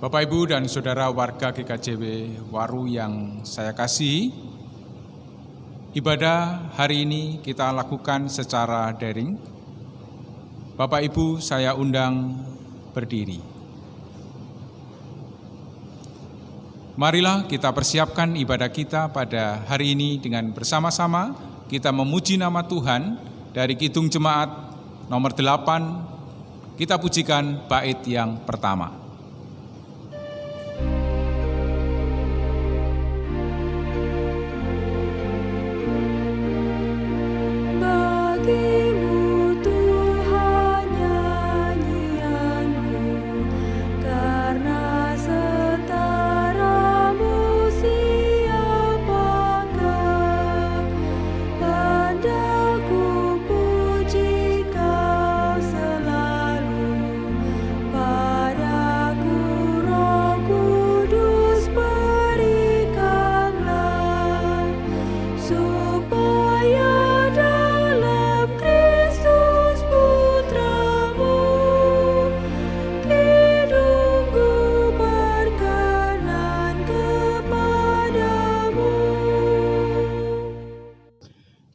Bapak, Ibu, dan Saudara warga GKJW Waru yang saya kasihi, ibadah hari ini kita lakukan secara daring. Bapak, Ibu, saya undang berdiri. Marilah kita persiapkan ibadah kita pada hari ini dengan bersama-sama kita memuji nama Tuhan dari Kidung Jemaat nomor 8, kita pujikan bait yang pertama.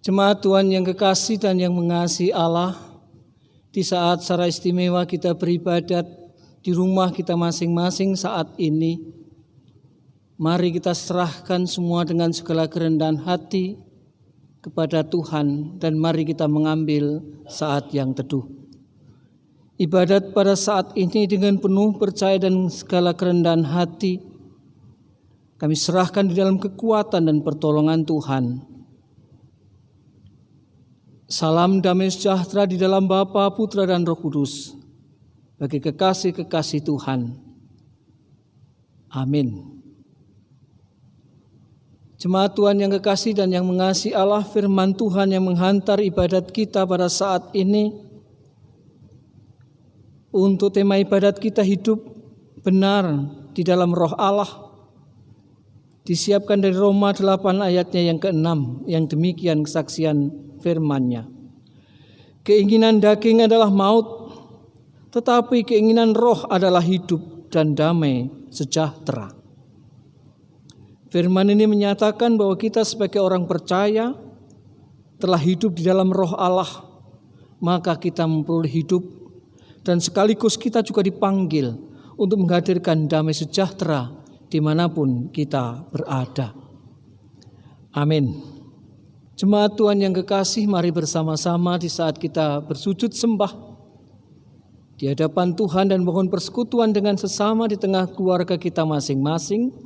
Jemaat Tuhan yang kekasih dan yang mengasihi Allah, di saat secara istimewa kita beribadat di rumah kita masing-masing saat ini, mari kita serahkan semua dengan segala kerendahan hati kepada Tuhan dan mari kita mengambil saat yang teduh. Ibadat pada saat ini dengan penuh percaya dan segala kerendahan hati, kami serahkan di dalam kekuatan dan pertolongan Tuhan. Salam damai sejahtera di dalam Bapa, Putra, dan Roh Kudus bagi kekasih-kekasih Tuhan. Amin. Jemaat Tuhan yang kekasih dan yang mengasihi Allah, firman Tuhan yang menghantar ibadat kita pada saat ini. Untuk tema ibadat kita hidup benar di dalam roh Allah. Disiapkan dari Roma 8 ayatnya yang ke-6, yang demikian kesaksian firman-Nya. Keinginan daging adalah maut, tetapi keinginan roh adalah hidup dan damai sejahtera. Firman ini menyatakan bahwa kita sebagai orang percaya telah hidup di dalam roh Allah, maka kita memperoleh hidup dan sekaligus kita juga dipanggil untuk menghadirkan damai sejahtera dimanapun kita berada. Amin. Jemaat Tuhan yang kekasih, mari bersama-sama di saat kita bersujud sembah di hadapan Tuhan dan mohon persekutuan dengan sesama di tengah keluarga kita masing-masing,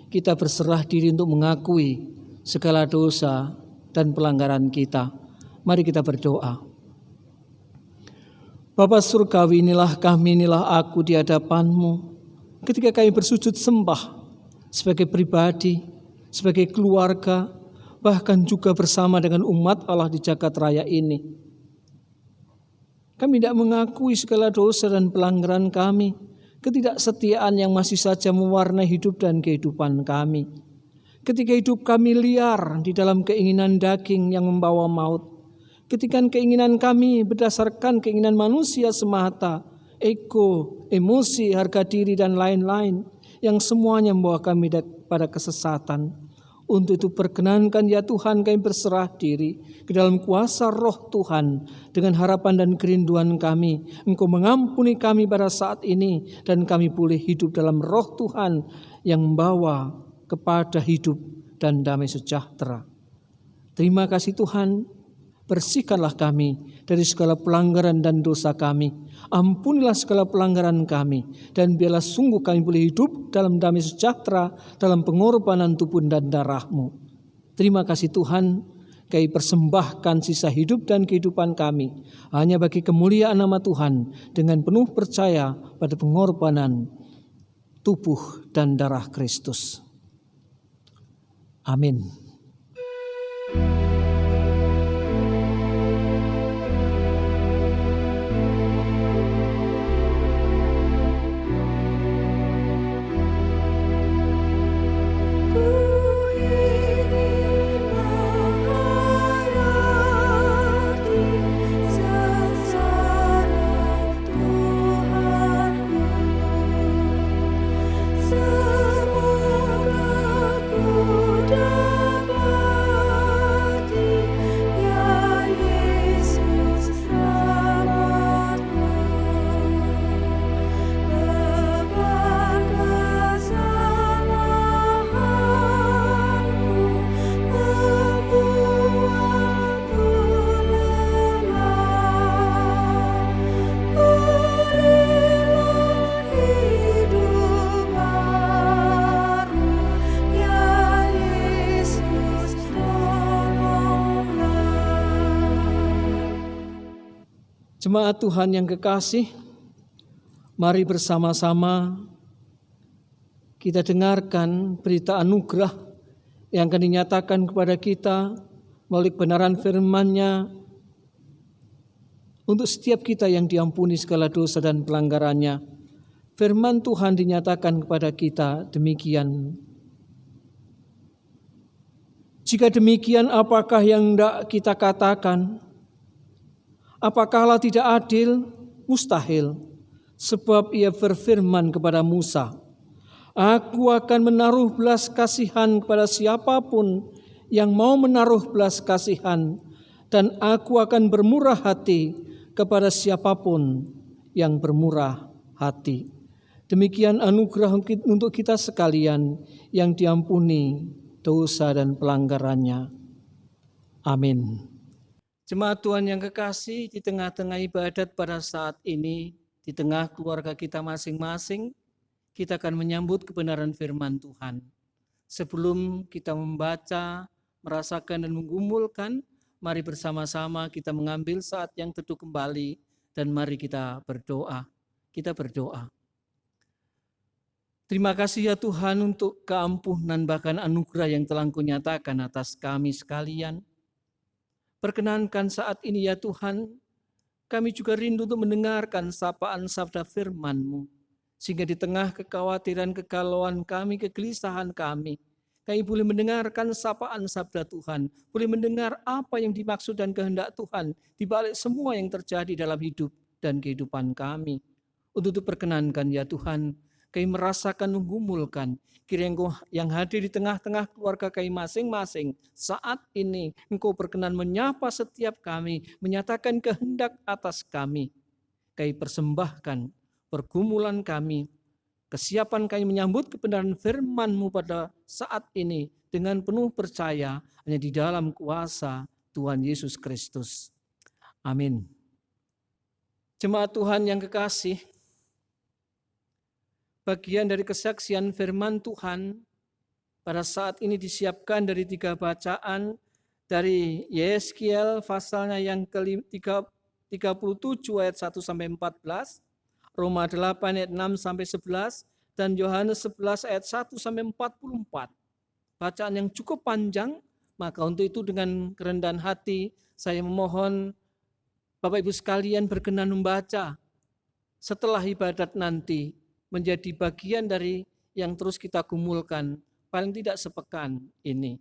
kita berserah diri untuk mengakui segala dosa dan pelanggaran kita. Mari kita berdoa. Bapa Surgawi, inilah kami, inilah aku di hadapan-Mu ketika kami bersujud sembah sebagai pribadi, sebagai keluarga, bahkan juga bersama dengan umat Allah di jagat raya ini. Kami tidak mengakui segala dosa dan pelanggaran kami, ketidaksetiaan yang masih saja mewarnai hidup dan kehidupan kami. Ketika hidup kami liar di dalam keinginan daging yang membawa maut, ketika keinginan kami berdasarkan keinginan manusia semata, ego, emosi, harga diri, dan lain-lain, yang semuanya membawa kami pada kesesatan. Untuk itu perkenankan ya Tuhan kami berserah diri ke dalam kuasa roh Tuhan dengan harapan dan kerinduan kami. Engkau mengampuni kami pada saat ini dan kami boleh hidup dalam roh Tuhan yang membawa kepada hidup dan damai sejahtera. Terima kasih Tuhan, bersihkanlah kami dari segala pelanggaran dan dosa kami. Ampunilah segala pelanggaran kami, dan biarlah sungguh kami boleh hidup dalam damai sejahtera, dalam pengorbanan tubuh dan darah-Mu. Terima kasih Tuhan, kami persembahkan sisa hidup dan kehidupan kami hanya bagi kemuliaan nama Tuhan, dengan penuh percaya pada pengorbanan tubuh dan darah Kristus. Amin. Jemaat Tuhan yang kekasih, mari bersama-sama kita dengarkan berita anugerah yang akan dinyatakan kepada kita melalui kebenaran firman-Nya untuk setiap kita yang diampuni segala dosa dan pelanggarannya. Firman Tuhan dinyatakan kepada kita demikian. Jika demikian, apakah yang hendak kita katakan? Apakah Allah tidak adil? Mustahil. Sebab ia berfirman kepada Musa, Aku akan menaruh belas kasihan kepada siapapun yang mau menaruh belas kasihan, dan aku akan bermurah hati kepada siapapun yang bermurah hati. Demikian anugerah untuk kita sekalian yang diampuni dosa dan pelanggarannya. Amin. Jemaat Tuhan yang kekasih, di tengah-tengah ibadat pada saat ini, di tengah keluarga kita masing-masing, kita akan menyambut kebenaran firman Tuhan. Sebelum kita membaca, merasakan dan menggumulkan, mari bersama-sama kita mengambil saat yang teduh kembali dan mari kita berdoa. Kita berdoa. Terima kasih ya Tuhan untuk keampunan bahkan anugerah yang telah Engkau nyatakan atas kami sekalian. Perkenankan saat ini ya Tuhan, kami juga rindu untuk mendengarkan sapaan sabda firman-Mu. Sehingga di tengah kekhawatiran, kegalauan kami, kegelisahan kami boleh mendengarkan sapaan sabda Tuhan. Boleh mendengar apa yang dimaksud dan kehendak Tuhan di balik semua yang terjadi dalam hidup dan kehidupan kami. Untuk itu perkenankan ya Tuhan, kami merasakan menggumulkan. Kiranya Engkau yang hadir di tengah-tengah keluarga kami masing-masing saat ini, Engkau berkenan menyapa setiap kami, menyatakan kehendak atas kami. Kami persembahkan pergumulan kami, kesiapan kami menyambut kebenaran firman-Mu pada saat ini dengan penuh percaya hanya di dalam kuasa Tuhan Yesus Kristus. Amin. Jemaat Tuhan yang kekasih, bagian dari kesaksian firman Tuhan pada saat ini disiapkan dari 3 bacaan dari Yeskiel pasalnya yang ke-37 ayat 1 sampai 14, Roma 8 ayat 6 sampai 11 dan Yohanes 11 ayat 1 sampai 44. Bacaan yang cukup panjang, maka untuk itu dengan kerendahan hati saya memohon Bapak Ibu sekalian berkenan membaca setelah ibadat nanti, menjadi bagian dari yang terus kita gumulkan paling tidak sepekan ini.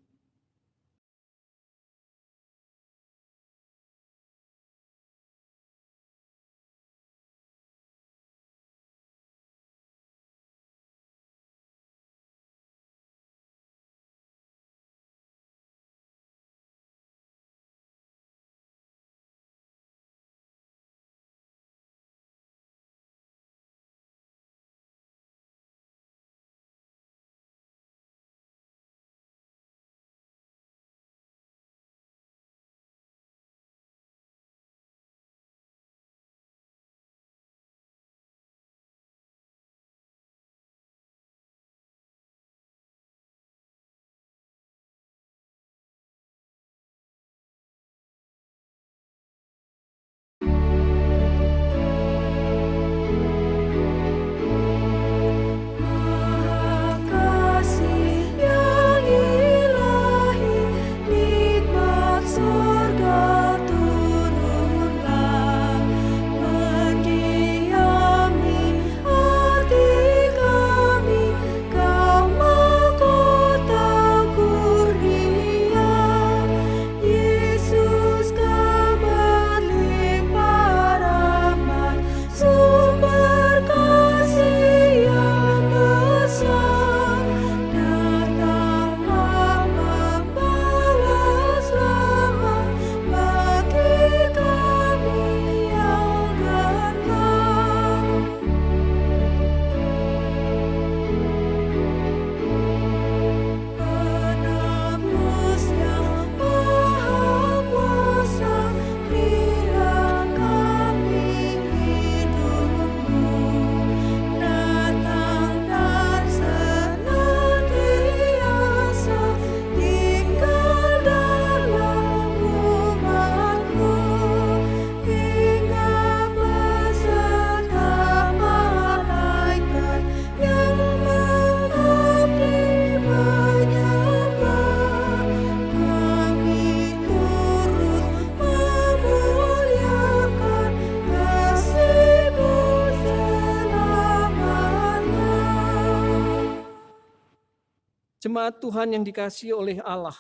Jemaat Tuhan yang dikasihi oleh Allah,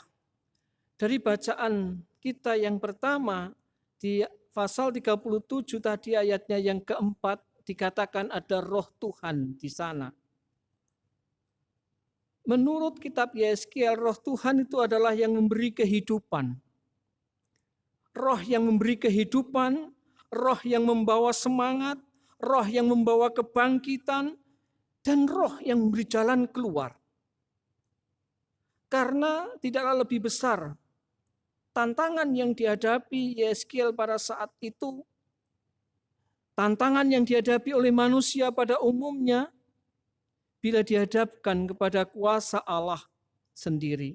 dari bacaan kita yang pertama di pasal 37 tadi ayatnya yang keempat dikatakan ada roh Tuhan di sana. Menurut kitab Yeskiel, roh Tuhan itu adalah yang memberi kehidupan. Roh yang memberi kehidupan, roh yang membawa semangat, roh yang membawa kebangkitan, dan roh yang memberi jalan keluar. Karena tidaklah lebih besar tantangan yang dihadapi Yeskiel pada saat itu, tantangan yang dihadapi oleh manusia pada umumnya, bila dihadapkan kepada kuasa Allah sendiri.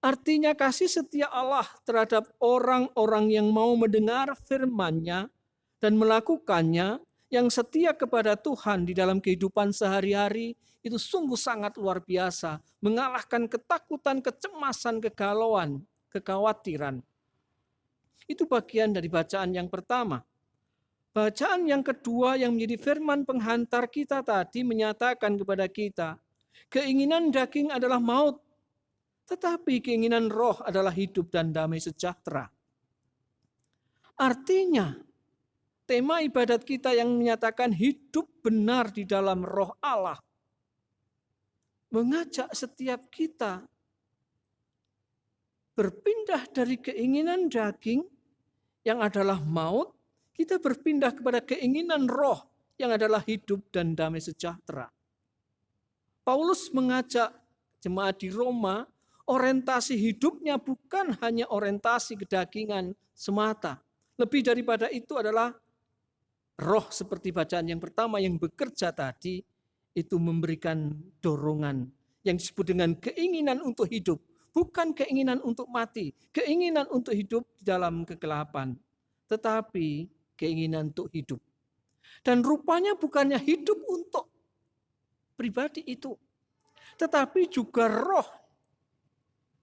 Artinya kasih setia Allah terhadap orang-orang yang mau mendengar firman-Nya dan melakukannya, yang setia kepada Tuhan di dalam kehidupan sehari-hari, itu sungguh sangat luar biasa, mengalahkan ketakutan, kecemasan, kegalauan, kekhawatiran. Itu bagian dari bacaan yang pertama. Bacaan yang kedua yang menjadi firman penghantar kita tadi menyatakan kepada kita, keinginan daging adalah maut, tetapi keinginan roh adalah hidup dan damai sejahtera. Artinya, tema ibadat kita yang menyatakan hidup benar di dalam roh Allah, mengajak setiap kita berpindah dari keinginan daging yang adalah maut, kita berpindah kepada keinginan roh yang adalah hidup dan damai sejahtera. Paulus mengajak jemaat di Roma, orientasi hidupnya bukan hanya orientasi kedagingan semata. Lebih daripada itu adalah roh, seperti bacaan yang pertama yang bekerja tadi, itu memberikan dorongan yang disebut dengan keinginan untuk hidup. Bukan keinginan untuk mati, keinginan untuk hidup di dalam kegelapan, tetapi keinginan untuk hidup. Dan rupanya bukannya hidup untuk pribadi itu, tetapi juga roh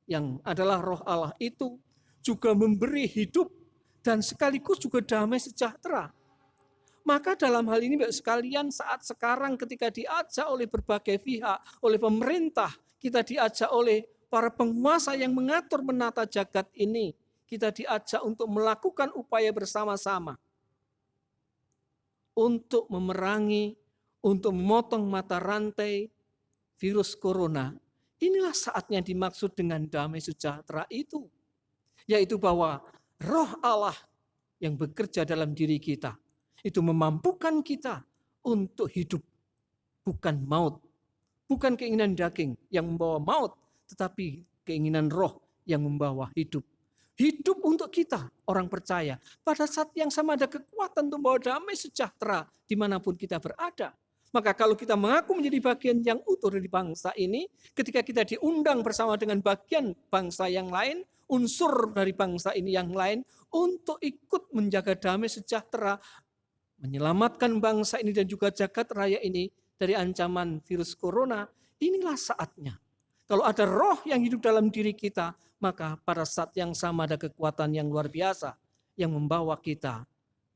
yang adalah roh Allah itu juga memberi hidup dan sekaligus juga damai sejahtera. Maka dalam hal ini Bapak sekalian, saat sekarang ketika diajak oleh berbagai pihak, oleh pemerintah, kita diajak oleh para penguasa yang mengatur menata jagat ini, kita diajak untuk melakukan upaya bersama-sama untuk memerangi, untuk memotong mata rantai virus corona. Inilah saatnya dimaksud dengan damai sejahtera itu, yaitu bahwa roh Allah yang bekerja dalam diri kita itu memampukan kita untuk hidup, bukan maut, bukan keinginan daging yang membawa maut, tetapi keinginan roh yang membawa hidup. Hidup untuk kita, orang percaya. Pada saat yang sama ada kekuatan untuk membawa damai sejahtera dimanapun kita berada. Maka kalau kita mengaku menjadi bagian yang utuh dari bangsa ini, ketika kita diundang bersama dengan bagian bangsa yang lain, unsur dari bangsa ini yang lain, untuk ikut menjaga damai sejahtera, menyelamatkan bangsa ini dan juga jagat raya ini dari ancaman virus corona, inilah saatnya. Kalau ada roh yang hidup dalam diri kita, maka pada saat yang sama ada kekuatan yang luar biasa yang membawa kita,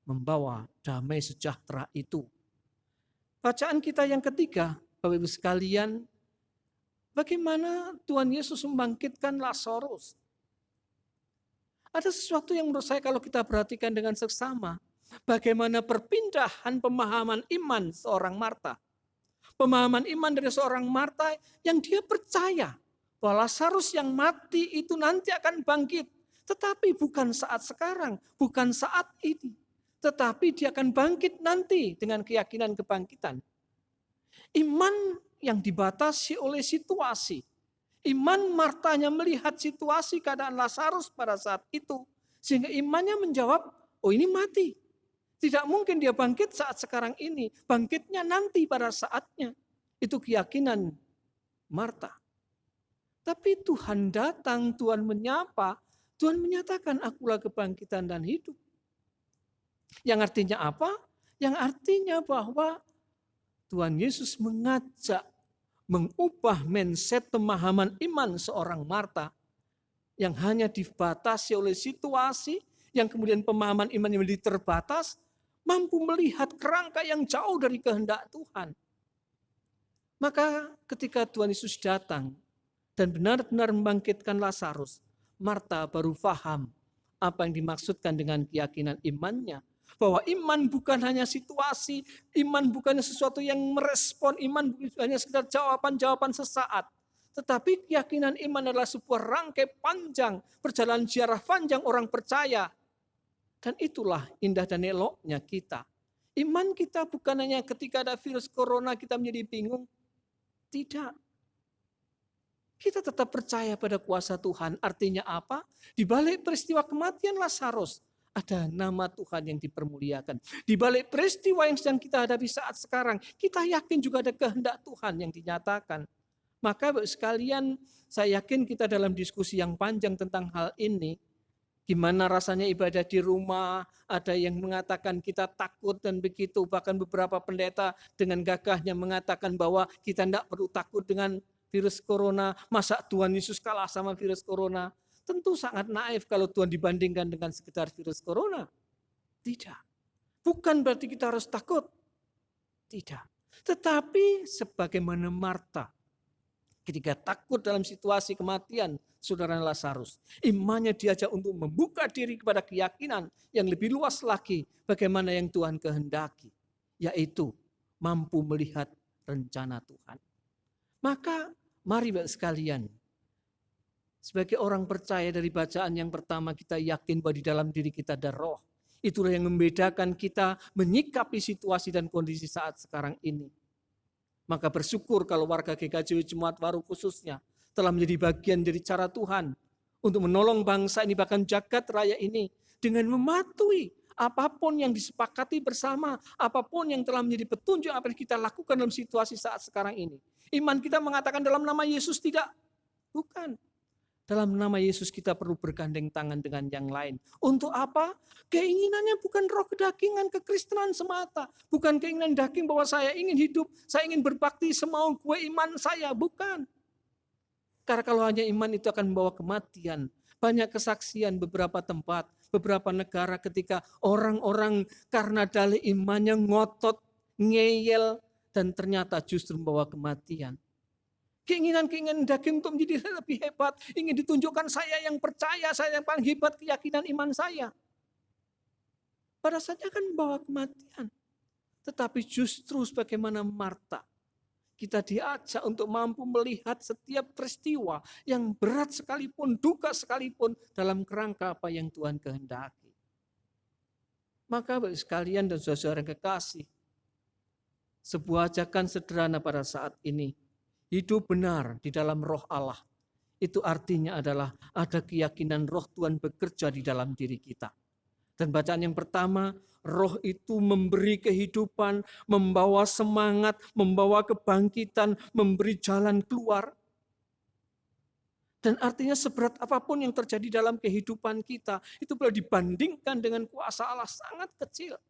membawa damai sejahtera itu. Bacaan kita yang ketiga, Bapak Ibu sekalian, bagaimana Tuhan Yesus membangkitkan Lazarus. Ada sesuatu yang menurut saya kalau kita perhatikan dengan seksama, bagaimana perpindahan pemahaman iman seorang Marta. Pemahaman iman dari seorang Marta yang dia percaya bahwa Lazarus yang mati itu nanti akan bangkit. Tetapi bukan saat sekarang, bukan saat ini. Tetapi dia akan bangkit nanti dengan keyakinan kebangkitan. Iman yang dibatasi oleh situasi. Iman Martanya melihat situasi keadaan Lazarus pada saat itu. Sehingga imannya menjawab, oh ini mati. Tidak mungkin dia bangkit saat sekarang ini. Bangkitnya nanti pada saatnya. Itu keyakinan Marta. Tapi Tuhan datang, Tuhan menyapa, Tuhan menyatakan akulah kebangkitan dan hidup. Yang artinya apa? Yang artinya bahwa Tuhan Yesus mengajak, mengubah mindset pemahaman iman seorang Marta yang hanya dibatasi oleh situasi, yang kemudian pemahaman imannya menjadi terbatas, mampu melihat kerangka yang jauh dari kehendak Tuhan. Maka ketika Tuhan Yesus datang, dan benar-benar membangkitkan Lazarus, Marta baru paham apa yang dimaksudkan dengan keyakinan imannya. Bahwa iman bukan hanya situasi, iman bukannya sesuatu yang merespon, iman bukan hanya sekedar jawaban-jawaban sesaat. Tetapi keyakinan iman adalah sebuah rangkai panjang, perjalanan ziarah panjang orang percaya. Dan itulah indah dan eloknya kita. Iman kita bukan hanya ketika ada virus corona kita menjadi bingung. Tidak. Kita tetap percaya pada kuasa Tuhan. Artinya apa? Di balik peristiwa kematian Lazarus, ada nama Tuhan yang dipermuliakan. Di balik peristiwa yang sedang kita hadapi saat sekarang, kita yakin juga ada kehendak Tuhan yang dinyatakan. Maka sekalian, saya yakin kita dalam diskusi yang panjang tentang hal ini, gimana rasanya ibadah di rumah, ada yang mengatakan kita takut dan begitu, bahkan beberapa pendeta dengan gagahnya mengatakan bahwa kita tidak perlu takut dengan virus corona, masa Tuhan Yesus kalah sama virus corona? Tentu sangat naif kalau Tuhan dibandingkan dengan sekedar virus corona. Tidak. Bukan berarti kita harus takut. Tidak. Tetapi sebagaimana Marta, ketika takut dalam situasi kematian saudara Lazarus, imannya diajak untuk membuka diri kepada keyakinan yang lebih luas lagi bagaimana yang Tuhan kehendaki, yaitu mampu melihat rencana Tuhan. Maka mari Bapak sekalian, sebagai orang percaya dari bacaan yang pertama kita yakin bahwa di dalam diri kita ada roh. Itulah yang membedakan kita menyikapi situasi dan kondisi saat sekarang ini. Maka bersyukur kalau warga GKJW Jemaat Baru khususnya telah menjadi bagian dari cara Tuhan untuk menolong bangsa ini bahkan jagat raya ini dengan mematuhi apapun yang disepakati bersama, apapun yang telah menjadi petunjuk apa yang kita lakukan dalam situasi saat sekarang ini. Iman kita mengatakan dalam nama Yesus tidak, bukan. Dalam nama Yesus kita perlu bergandeng tangan dengan yang lain. Untuk apa? Keinginannya bukan roh kedagingan, kekristenan semata. Bukan keinginan daging bahwa saya ingin hidup, saya ingin berbakti semau gue iman saya. Bukan. Karena kalau hanya iman itu akan membawa kematian. Banyak kesaksian beberapa tempat, beberapa negara ketika orang-orang karena dalih imannya ngotot, ngeyel, dan ternyata justru membawa kematian. Keinginan-keinginan daging untuk menjadi lebih hebat, ingin ditunjukkan saya yang percaya, saya yang paling hebat keyakinan iman saya. Pada saatnya akan membawa kematian. Tetapi justru sebagaimana Marta, kita diajak untuk mampu melihat setiap peristiwa yang berat sekalipun, duka sekalipun dalam kerangka apa yang Tuhan kehendaki. Maka bagi sekalian dan saudara yang kekasih, sebuah ajakan sederhana pada saat ini, hidup benar di dalam roh Allah. Itu artinya adalah ada keyakinan roh Tuhan bekerja di dalam diri kita. Dan bacaan yang pertama, roh itu memberi kehidupan, membawa semangat, membawa kebangkitan, memberi jalan keluar. Dan artinya seberat apapun yang terjadi dalam kehidupan kita, itu boleh dibandingkan dengan kuasa Allah sangat kecil.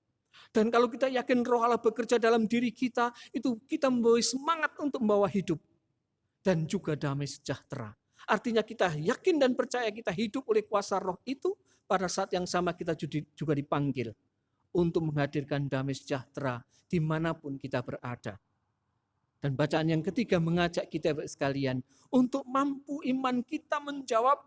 Dan kalau kita yakin roh Allah bekerja dalam diri kita, itu kita membawa semangat untuk membawa hidup. Dan juga damai sejahtera. Artinya kita yakin dan percaya kita hidup oleh kuasa roh itu, pada saat yang sama kita juga dipanggil untuk menghadirkan damai sejahtera dimanapun kita berada. Dan bacaan yang ketiga mengajak kita sekalian untuk mampu iman kita menjawab,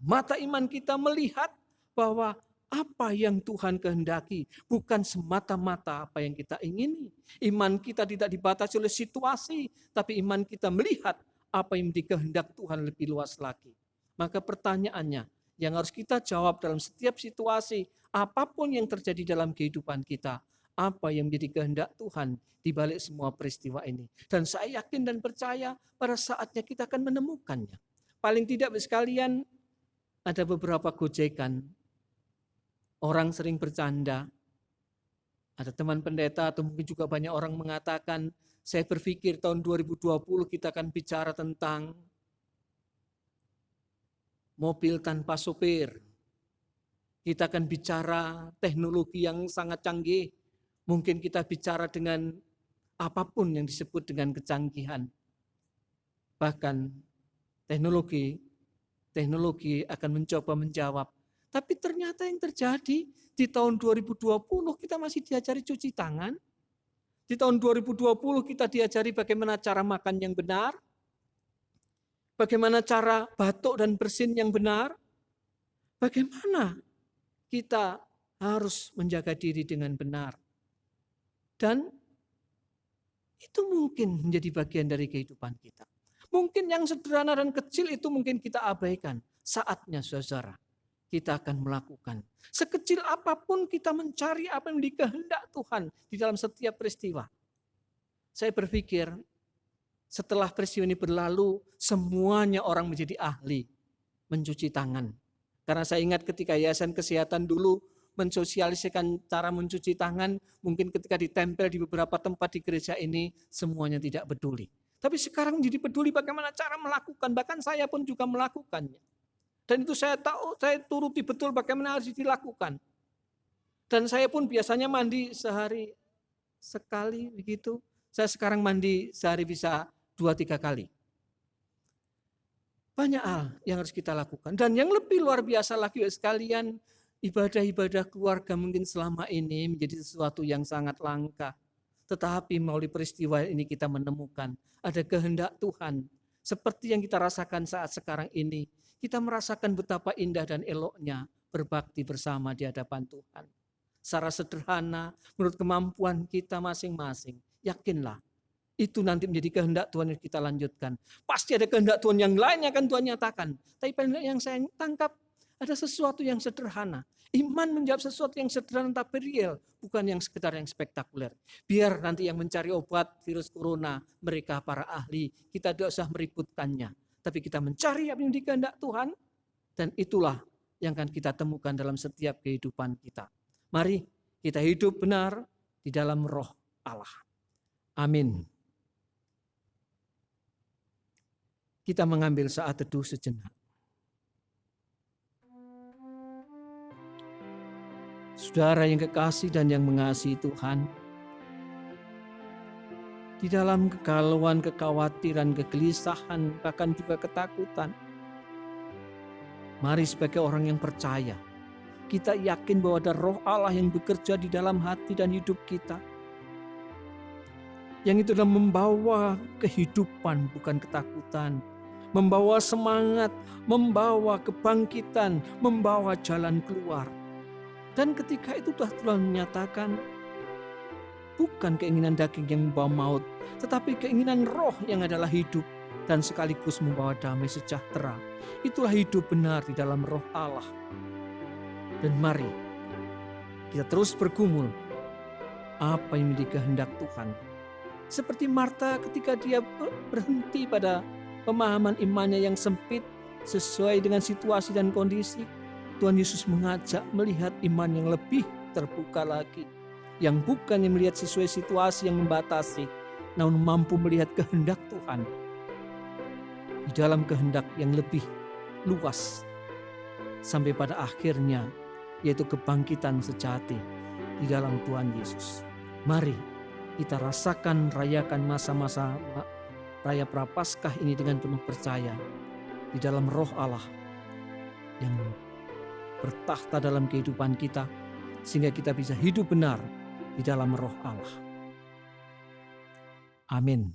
mata iman kita melihat bahwa apa yang Tuhan kehendaki bukan semata-mata apa yang kita ingini. Iman kita tidak dibatasi oleh situasi, tapi iman kita melihat apa yang dikehendak Tuhan lebih luas lagi. Maka pertanyaannya yang harus kita jawab dalam setiap situasi, apapun yang terjadi dalam kehidupan kita, apa yang menjadi kehendak Tuhan di balik semua peristiwa ini. Dan saya yakin dan percaya pada saatnya kita akan menemukannya. Paling tidak sekalian ada beberapa gojekan. Orang sering bercanda, ada teman pendeta atau mungkin juga banyak orang mengatakan, saya berpikir tahun 2020 kita akan bicara tentang mobil tanpa sopir. Kita akan bicara teknologi yang sangat canggih. Mungkin kita bicara dengan apapun yang disebut dengan kecanggihan. Bahkan teknologi akan mencoba menjawab. Tapi ternyata yang terjadi di tahun 2020 kita masih diajari cuci tangan. Di tahun 2020 kita diajari bagaimana cara makan yang benar. Bagaimana cara batuk dan bersin yang benar? Bagaimana kita harus menjaga diri dengan benar? Dan itu mungkin menjadi bagian dari kehidupan kita. Mungkin yang sederhana dan kecil itu mungkin kita abaikan. Saatnya saudara, kita akan melakukan. Sekecil apapun kita mencari apa yang dikehendak Tuhan di dalam setiap peristiwa. Saya berpikir setelah peristiwa ini berlalu, semuanya orang menjadi ahli mencuci tangan. Karena saya ingat ketika Yayasan Kesehatan dulu mensosialisasikan cara mencuci tangan, mungkin ketika ditempel di beberapa tempat di gereja ini, semuanya tidak peduli. Tapi sekarang jadi peduli bagaimana cara melakukan, bahkan saya pun juga melakukannya. Dan itu saya tahu, saya turuti betul bagaimana harus dilakukan. Dan saya pun biasanya mandi sehari sekali begitu. Saya sekarang mandi sehari bisa 2-3 kali. Banyak hal yang harus kita lakukan. Dan yang lebih luar biasa lagi sekalian, ibadah-ibadah keluarga mungkin selama ini menjadi sesuatu yang sangat langka. Tetapi melalui peristiwa ini kita menemukan ada kehendak Tuhan. Seperti yang kita rasakan saat sekarang ini. Kita merasakan betapa indah dan eloknya berbakti bersama di hadapan Tuhan. Secara sederhana, menurut kemampuan kita masing-masing. Yakinlah, itu nanti menjadi kehendak Tuhan yang kita lanjutkan. Pasti ada kehendak Tuhan yang lain yang akan Tuhan nyatakan. Tapi paling yang saya tangkap ada sesuatu yang sederhana. Iman menjawab sesuatu yang sederhana tapi real, bukan yang sekedar yang spektakuler. Biar nanti yang mencari obat virus corona, mereka para ahli, kita tidak usah meributkannya. Tapi kita mencari apa yang dikehendak Tuhan, dan itulah yang akan kita temukan dalam setiap kehidupan kita. Mari kita hidup benar di dalam roh Allah. Amin. Kita mengambil saat teduh sejenak. Saudara yang kekasih dan yang mengasihi Tuhan, di dalam kegalauan, kekhawatiran, kegelisahan, bahkan juga ketakutan, mari sebagai orang yang percaya, kita yakin bahwa ada roh Allah yang bekerja di dalam hati dan hidup kita. Yang itu adalah membawa kehidupan, bukan ketakutan. Membawa semangat, membawa kebangkitan, membawa jalan keluar. Dan ketika itu Tuhan menyatakan, bukan keinginan daging yang membawa maut, tetapi keinginan roh yang adalah hidup dan sekaligus membawa damai sejahtera. Itulah hidup benar di dalam roh Allah. Dan mari kita terus bergumul apa yang menjadi kehendak Tuhan. Seperti Marta ketika dia berhenti pada pemahaman imannya yang sempit sesuai dengan situasi dan kondisi, Tuhan Yesus mengajak melihat iman yang lebih terbuka lagi, yang bukan yang melihat sesuai situasi yang membatasi, namun mampu melihat kehendak Tuhan di dalam kehendak yang lebih luas sampai pada akhirnya, yaitu kebangkitan sejati di dalam Tuhan Yesus. Mari kita rasakan, rayakan masa-masa Raya Prapaskah ini dengan penuh percaya di dalam roh Allah yang bertahta dalam kehidupan kita, sehingga kita bisa hidup benar di dalam roh Allah. Amin.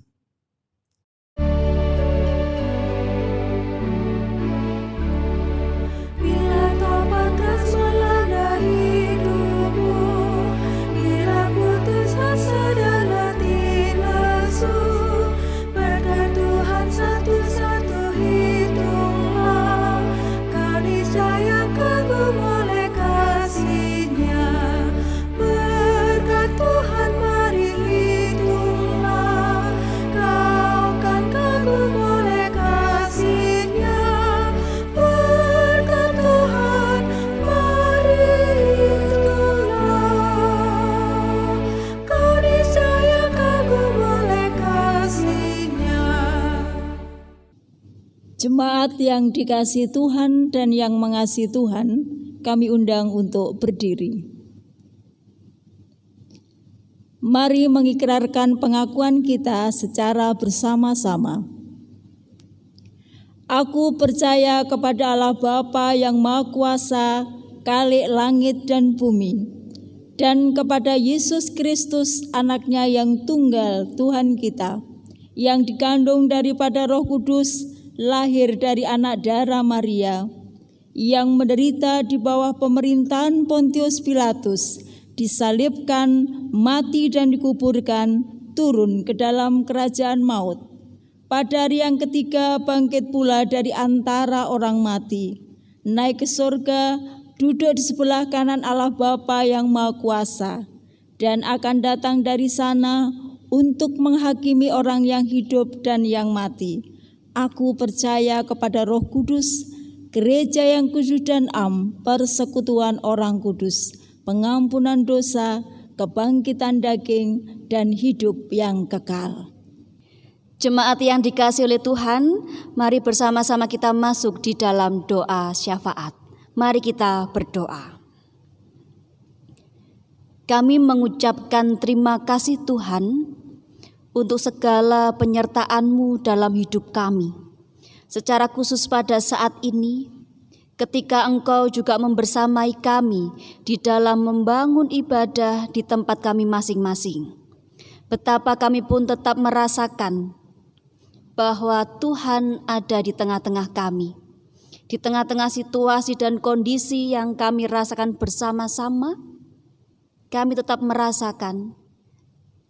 Jemaat yang dikasihi Tuhan dan yang mengasihi Tuhan, kami undang untuk berdiri. Mari mengikrarkan pengakuan kita secara bersama-sama. Aku percaya kepada Allah Bapa yang Maha Kuasa, Khalik langit dan bumi, dan kepada Yesus Kristus, Anaknya yang tunggal, Tuhan kita, yang dikandung daripada Roh Kudus, lahir dari anak darah Maria, yang menderita di bawah pemerintahan Pontius Pilatus, disalibkan, mati dan dikuburkan, turun ke dalam kerajaan maut. Pada hari yang ketiga bangkit pula dari antara orang mati, naik ke surga, duduk di sebelah kanan Allah Bapa yang Maha Kuasa, dan akan datang dari sana untuk menghakimi orang yang hidup dan yang mati. Aku percaya kepada Roh Kudus, gereja yang kudus dan am, persekutuan orang kudus, pengampunan dosa, kebangkitan daging, dan hidup yang kekal. Jemaat yang dikasihi oleh Tuhan, mari bersama-sama kita masuk di dalam doa syafaat. Mari kita berdoa. Kami mengucapkan terima kasih Tuhan untuk segala penyertaan-Mu dalam hidup kami. Secara khusus pada saat ini, ketika Engkau juga membersamai kami di dalam membangun ibadah di tempat kami masing-masing. Betapa kami pun tetap merasakan bahwa Tuhan ada di tengah-tengah kami. Di tengah-tengah situasi dan kondisi yang kami rasakan bersama-sama, kami tetap merasakan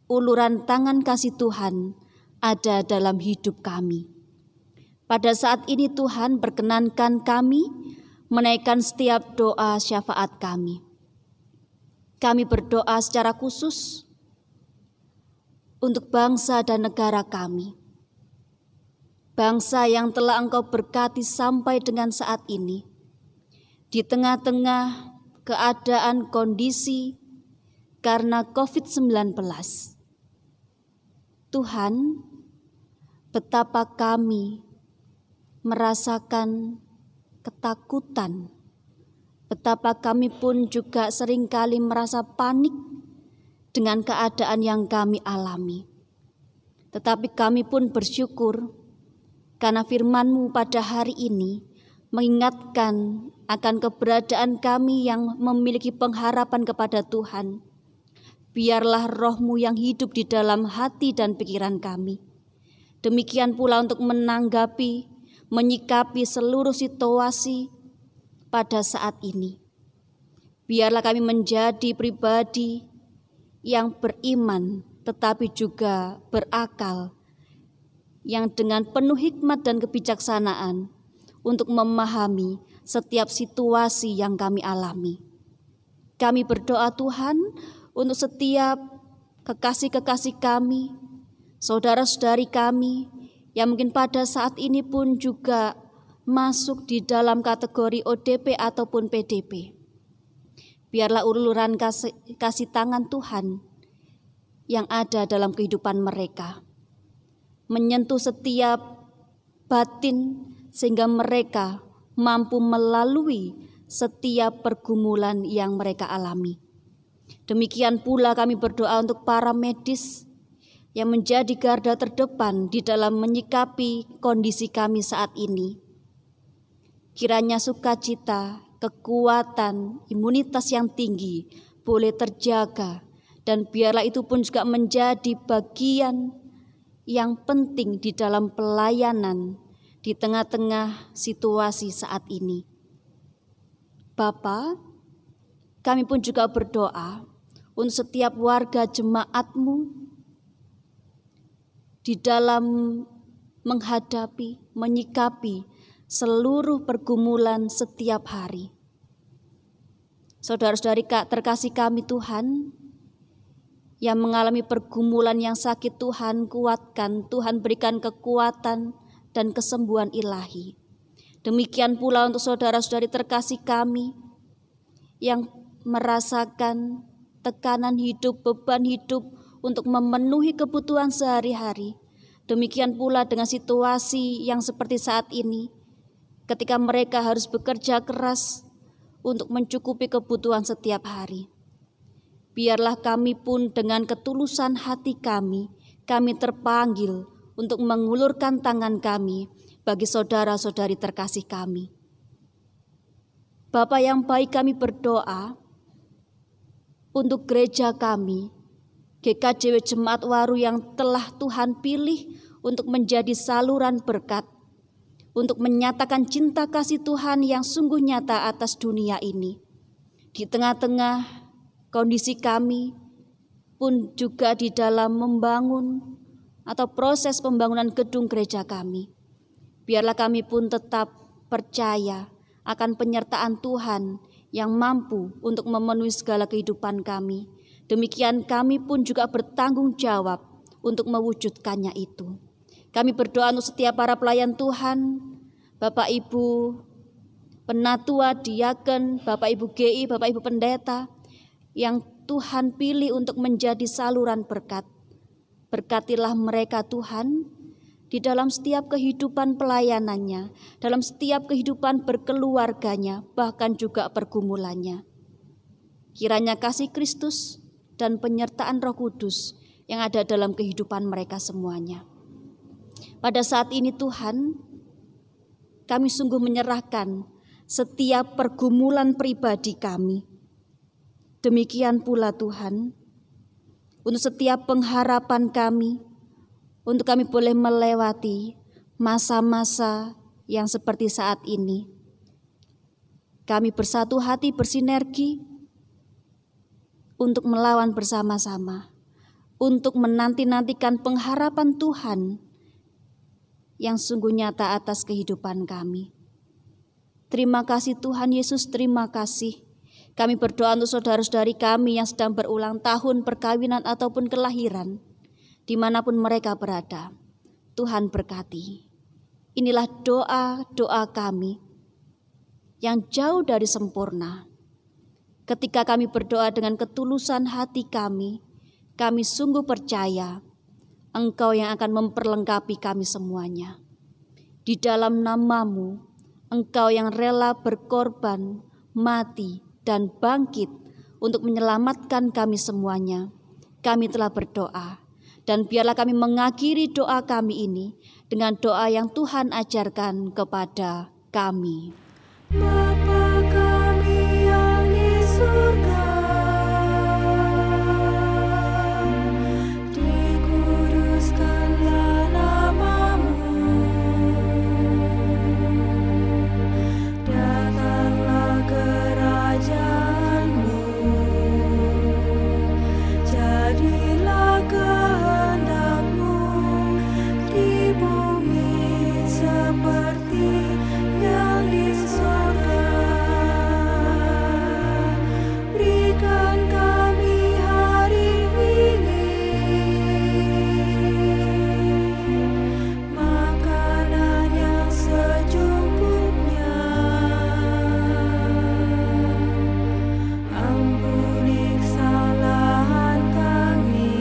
uluran tangan kasih Tuhan ada dalam hidup kami. Pada saat ini Tuhan perkenankan kami menaikkan setiap doa syafaat kami. Kami berdoa secara khusus untuk bangsa dan negara kami. Bangsa yang telah Engkau berkati sampai dengan saat ini. Di tengah-tengah keadaan kondisi karena COVID-19. Tuhan, betapa kami merasakan ketakutan. Betapa kami pun juga seringkali merasa panik dengan keadaan yang kami alami. Tetapi kami pun bersyukur karena firman-Mu pada hari ini mengingatkan akan keberadaan kami yang memiliki pengharapan kepada Tuhan. Biarlah Roh-Mu yang hidup di dalam hati dan pikiran kami. Demikian pula untuk menanggapi, menyikapi seluruh situasi pada saat ini. Biarlah kami menjadi pribadi yang beriman tetapi juga berakal, yang dengan penuh hikmat dan kebijaksanaan untuk memahami setiap situasi yang kami alami. Kami berdoa Tuhan untuk setiap kekasih-kekasih kami, saudara-saudari kami yang mungkin pada saat ini pun juga masuk di dalam kategori ODP ataupun PDP. Biarlah uluran kasih tangan Tuhan yang ada dalam kehidupan mereka menyentuh setiap batin sehingga mereka mampu melalui setiap pergumulan yang mereka alami. Demikian pula kami berdoa untuk para medis yang menjadi garda terdepan di dalam menyikapi kondisi kami saat ini. Kiranya sukacita, kekuatan, imunitas yang tinggi boleh terjaga, dan biarlah itu pun juga menjadi bagian yang penting di dalam pelayanan di tengah-tengah situasi saat ini. Bapa, kami pun juga berdoa untuk setiap warga jemaat-Mu di dalam menghadapi, menyikapi seluruh pergumulan setiap hari. Saudara-saudari terkasih kami Tuhan, yang mengalami pergumulan yang sakit, Tuhan kuatkan, Tuhan berikan kekuatan dan kesembuhan ilahi. Demikian pula untuk saudara-saudari terkasih kami yang merasakan tekanan hidup, beban hidup untuk memenuhi kebutuhan sehari-hari. Demikian pula dengan situasi yang seperti saat ini, ketika mereka harus bekerja keras untuk mencukupi kebutuhan setiap hari. Biarlah kami pun dengan ketulusan hati kami terpanggil untuk mengulurkan tangan kami bagi saudara-saudari terkasih kami. Bapa yang baik, kami berdoa untuk gereja kami, GKJW Jemaat Waru yang telah Tuhan pilih untuk menjadi saluran berkat. untuk menyatakan cinta kasih Tuhan yang sungguh nyata atas dunia ini. Di tengah-tengah kondisi kami pun juga di dalam membangun atau proses pembangunan gedung gereja kami. Biarlah kami pun tetap percaya akan penyertaan Tuhan yang mampu untuk memenuhi segala kehidupan kami. Demikian kami pun juga bertanggung jawab untuk mewujudkannya itu. Kami berdoa untuk setiap para pelayan Tuhan, Bapak Ibu penatua, diaken, Bapak Ibu GI, Bapak Ibu pendeta, yang Tuhan pilih untuk menjadi saluran berkat. Berkatilah mereka Tuhan, di dalam setiap kehidupan pelayanannya, dalam setiap kehidupan berkeluarganya, bahkan juga pergumulannya. Kiranya kasih Kristus dan penyertaan Roh Kudus yang ada dalam kehidupan mereka semuanya. Pada saat ini Tuhan, kami sungguh menyerahkan setiap pergumulan pribadi kami. Demikian pula Tuhan, untuk setiap pengharapan kami, untuk kami boleh melewati masa-masa yang seperti saat ini. Kami bersatu hati bersinergi untuk melawan bersama-sama, untuk menanti-nantikan pengharapan Tuhan yang sungguh nyata atas kehidupan kami. Terima kasih Tuhan Yesus, terima kasih. Kami berdoa untuk saudara-saudari kami yang sedang berulang tahun perkawinan ataupun kelahiran, dimanapun mereka berada. Tuhan berkati. Inilah doa-doa kami yang jauh dari sempurna. Ketika kami berdoa dengan ketulusan hati kami sungguh percaya Engkau yang akan memperlengkapi kami semuanya. Di dalam nama-Mu, Engkau yang rela berkorban, mati, dan bangkit untuk menyelamatkan kami semuanya. Kami telah berdoa, dan biarlah kami mengakhiri doa kami ini dengan doa yang Tuhan ajarkan kepada kami. Bapa kami yang di surga, dikuduskanlah nama-Mu, datanglah kerajaan-Mu, jadilah kehendak-Mu di bumi seperti yang di surga. Berikan kami hari ini makanan yang secukupnya. Ampuni kesalahan kami,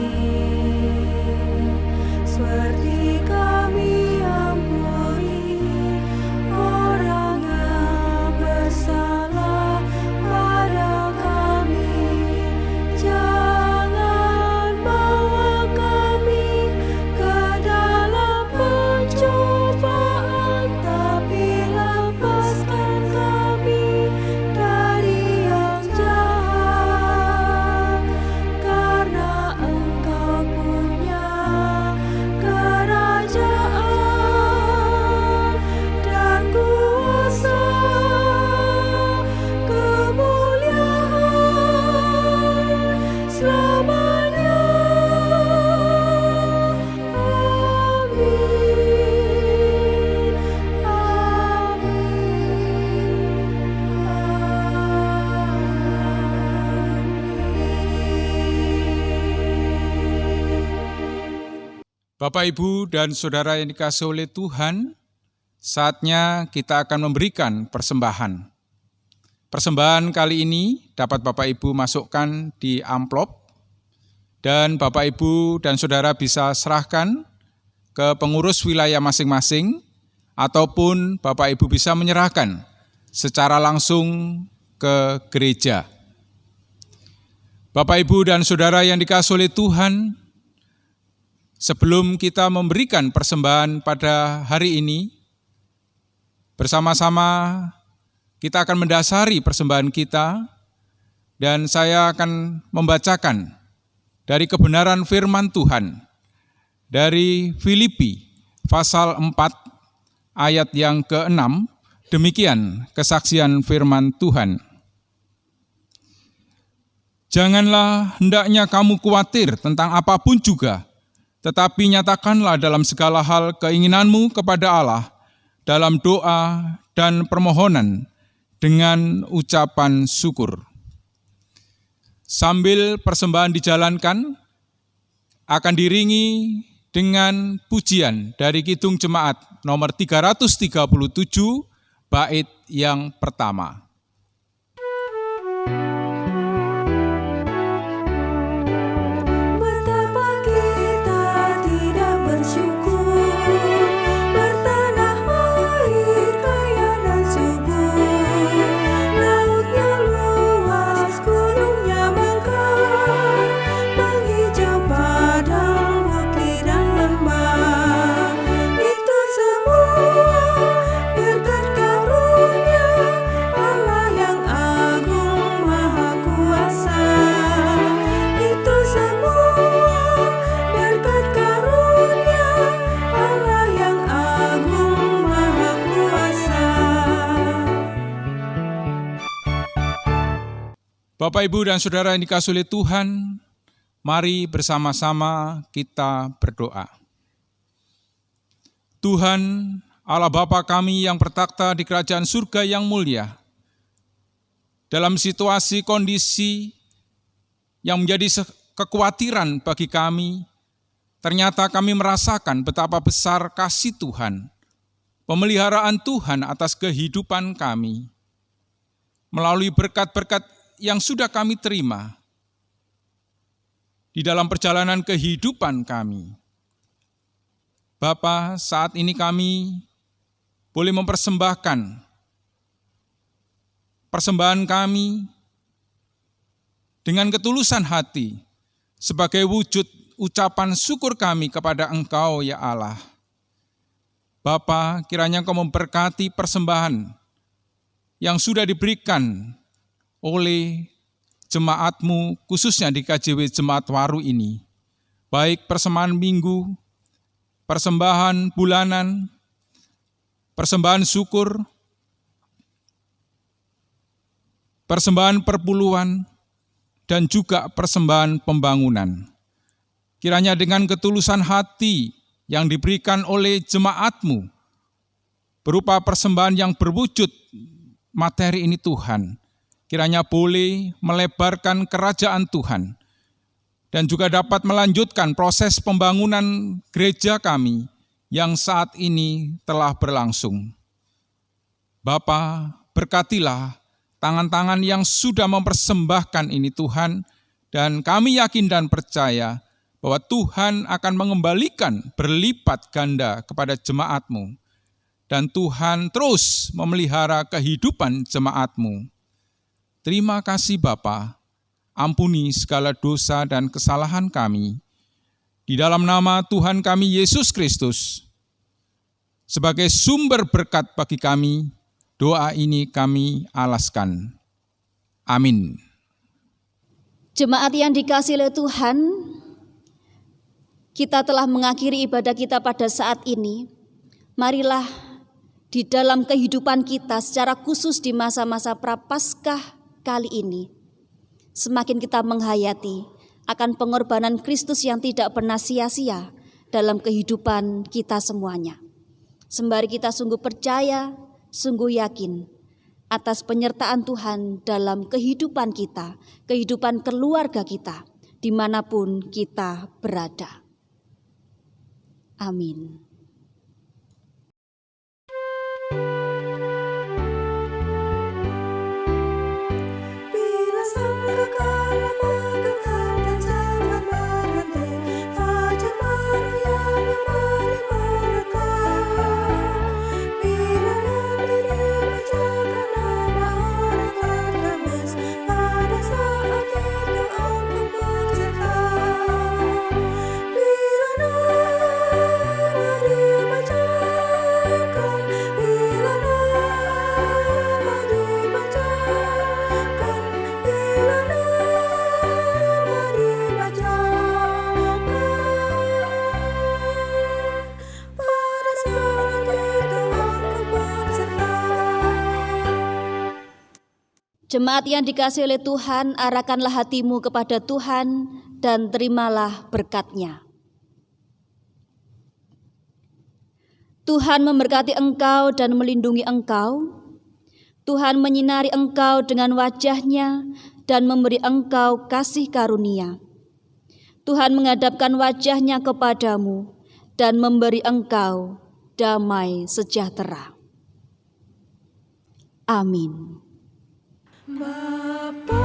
seperti kami ampuni orang yang bersalah pada kami. Jangan bawa kami ke dalam pencobaan, tapi lepaskan kami dari yang jahat. Karena Engkau punya kerajaan dan kuasa, kemuliaan selamanya. Amin. Bapak, Ibu, dan Saudara yang dikasihi oleh Tuhan, saatnya kita akan memberikan persembahan. Persembahan kali ini dapat Bapak Ibu masukkan di amplop, dan Bapak Ibu dan Saudara bisa serahkan ke pengurus wilayah masing-masing, ataupun Bapak Ibu bisa menyerahkan secara langsung ke gereja. Bapak, Ibu, dan Saudara yang dikasihi oleh Tuhan, sebelum kita memberikan persembahan pada hari ini, bersama-sama kita akan mendasari persembahan kita, dan saya akan membacakan dari kebenaran firman Tuhan, dari Filipi pasal 4 ayat yang ke-6, demikian kesaksian firman Tuhan. Janganlah hendaknya kamu khawatir tentang apapun juga, tetapi nyatakanlah dalam segala hal keinginanmu kepada Allah dalam doa dan permohonan dengan ucapan syukur. Sambil persembahan dijalankan, akan diiringi dengan pujian dari Kidung Jemaat nomor 337, bait yang pertama. Bapak, Ibu, dan Saudara yang dikasihi oleh Tuhan, mari bersama-sama kita berdoa. Tuhan, Allah Bapa kami yang bertakhta di kerajaan surga yang mulia, dalam situasi kondisi yang menjadi kekhawatiran bagi kami, ternyata kami merasakan betapa besar kasih Tuhan, pemeliharaan Tuhan atas kehidupan kami, melalui berkat-berkat yang sudah kami terima di dalam perjalanan kehidupan kami. Bapa, saat ini kami boleh mempersembahkan persembahan kami dengan ketulusan hati sebagai wujud ucapan syukur kami kepada Engkau, ya Allah. Bapa, kiranya Engkau memberkati persembahan yang sudah diberikan oleh jemaat-Mu, khususnya di KJW Jemaat Waru ini, baik persembahan minggu, persembahan bulanan, persembahan syukur, persembahan perpuluhan, dan juga persembahan pembangunan. Kiranya dengan ketulusan hati yang diberikan oleh jemaat-Mu, berupa persembahan yang berwujud materi ini Tuhan, kiranya boleh melebarkan kerajaan Tuhan dan juga dapat melanjutkan proses pembangunan gereja kami yang saat ini telah berlangsung. Bapa, berkatilah tangan-tangan yang sudah mempersembahkan ini Tuhan, dan kami yakin dan percaya bahwa Tuhan akan mengembalikan berlipat ganda kepada jemaat-Mu, dan Tuhan terus memelihara kehidupan jemaat-Mu. Terima kasih Bapa, ampuni segala dosa dan kesalahan kami. Di dalam nama Tuhan kami Yesus Kristus, sebagai sumber berkat bagi kami, doa ini kami alaskan. Amin. Jemaat yang dikasihi oleh Tuhan, kita telah mengakhiri ibadah kita pada saat ini. Marilah di dalam kehidupan kita secara khusus di masa-masa Prapaskah kali ini, semakin kita menghayati akan pengorbanan Kristus yang tidak pernah sia-sia dalam kehidupan kita semuanya. Sembari kita sungguh percaya, sungguh yakin atas penyertaan Tuhan dalam kehidupan kita, kehidupan keluarga kita, dimanapun kita berada. Amin. Bila Jemaat yang dikasihi oleh Tuhan, arahkanlah hatimu kepada Tuhan dan terimalah berkat-Nya. Tuhan memberkati engkau dan melindungi engkau. Tuhan menyinari engkau dengan wajah-Nya dan memberi engkau kasih karunia. Tuhan menghadapkan wajah-Nya kepadamu dan memberi engkau damai sejahtera. Amin. Bapa